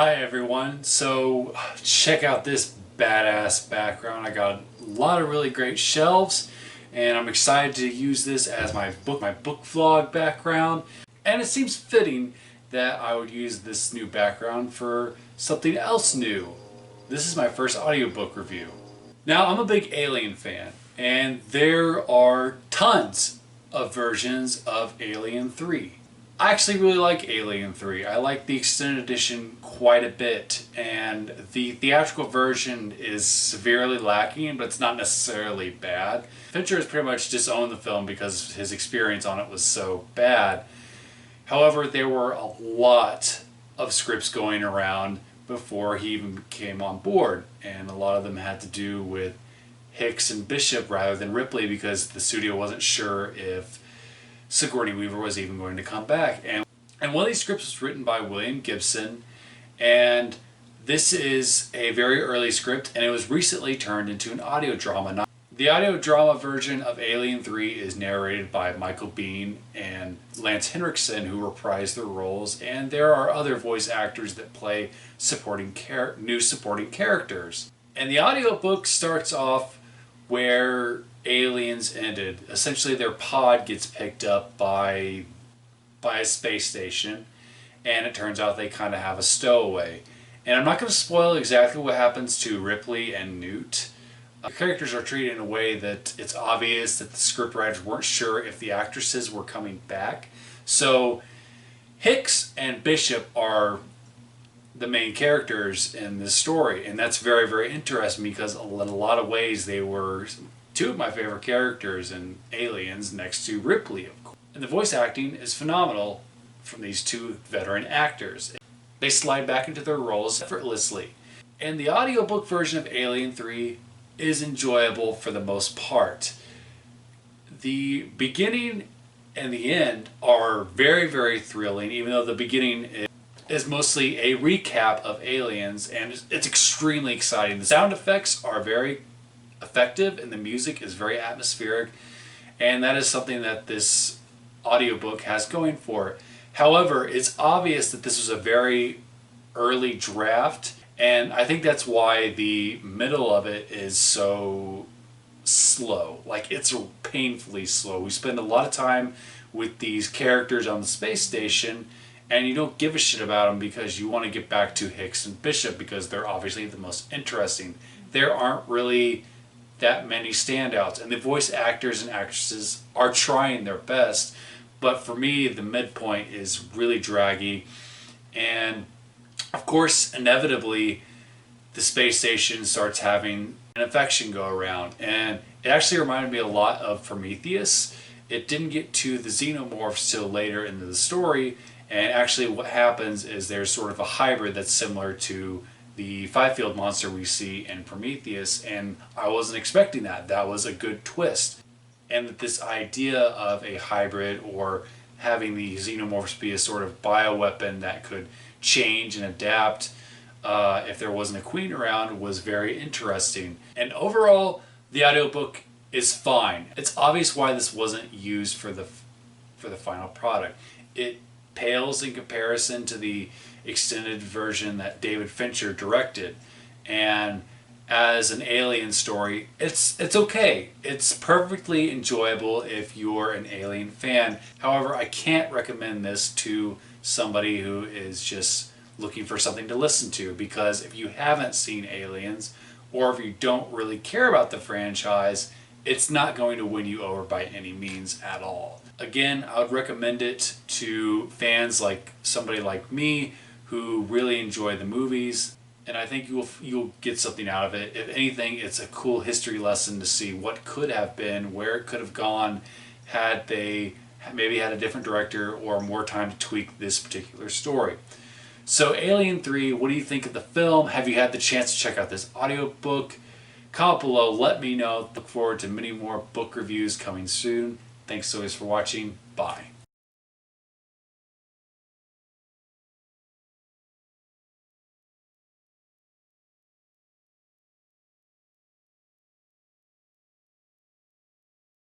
Hi everyone, so check out this badass background. I got a lot of really great shelves and I'm excited to use this as my book vlog background, and it seems fitting that I would use this new background for something else new. This is my first audiobook review. Now, I'm a big Alien fan and there are tons of versions of Alien 3. I actually really like Alien 3. I like the extended edition quite a bit, and the theatrical version is severely lacking, but it's not necessarily bad. Fincher has pretty much disowned the film because his experience on it was so bad. However, there were a lot of scripts going around before he even came on board, and a lot of them had to do with Hicks and Bishop rather than Ripley because the studio wasn't sure if Sigourney Weaver was even going to come back. And one of these scripts was written by William Gibson, and this is a very early script, and it was recently turned into an audio drama. The audio drama version of Alien 3 is narrated by Michael Biehn and Lance Henriksen, who reprise their roles, and there are other voice actors that play new supporting characters. And the audiobook starts off where Aliens ended. Essentially, their pod gets picked up by a space station, and it turns out they kind of have a stowaway. And I'm not going to spoil exactly what happens to Ripley and Newt. The characters are treated in a way that it's obvious that the scriptwriters weren't sure if the actresses were coming back. So Hicks and Bishop are the main characters in this story, and that's very, very interesting because in a lot of ways they were two of my favorite characters in Aliens next to Ripley, of course. And the voice acting is phenomenal from these two veteran actors. They slide back into their roles effortlessly. And the audiobook version of Alien 3 is enjoyable for the most part. The beginning and the end are very, very thrilling, even though the beginning is mostly a recap of Aliens, and it's extremely exciting. The sound effects are very effective and the music is very atmospheric, and that is something that this audiobook has going for it. However, it's obvious that this was a very early draft, and I think that's why the middle of it is so slow. Like, it's painfully slow. We spend a lot of time with these characters on the space station, and you don't give a shit about them because you want to get back to Hicks and Bishop because they're obviously the most interesting. There aren't really that many standouts, and the voice actors and actresses are trying their best, but for me the midpoint is really draggy. And of course, inevitably, the space station starts having an infection go around, and it actually reminded me a lot of Prometheus. It didn't get to the xenomorphs till later into the story, and actually what happens is there's sort of a hybrid that's similar to the five-field monster we see in Prometheus, and I wasn't expecting that. That was a good twist. And that this idea of a hybrid or having the xenomorphs be a sort of bioweapon that could change and adapt if there wasn't a queen around was very interesting. And overall, the audiobook is fine. It's obvious why this wasn't used for the final product. It pales in comparison to the extended version that David Fincher directed, and as an Alien story, it's okay. It's perfectly enjoyable if you're an Alien fan. However, I can't recommend this to somebody who is just looking for something to listen to, because if you haven't seen Aliens, or if you don't really care about the franchise, it's not going to win you over by any means at all. Again, I would recommend it to fans like somebody like me who really enjoy the movies, and I think you'll get something out of it. If anything, it's a cool history lesson to see what could have been, where it could have gone had they maybe had a different director or more time to tweak this particular story. So Alien 3, what do you think of the film? Have you had the chance to check out this audiobook? Comment below, let me know. Look forward to many more book reviews coming soon. Thanks always for watching. Bye.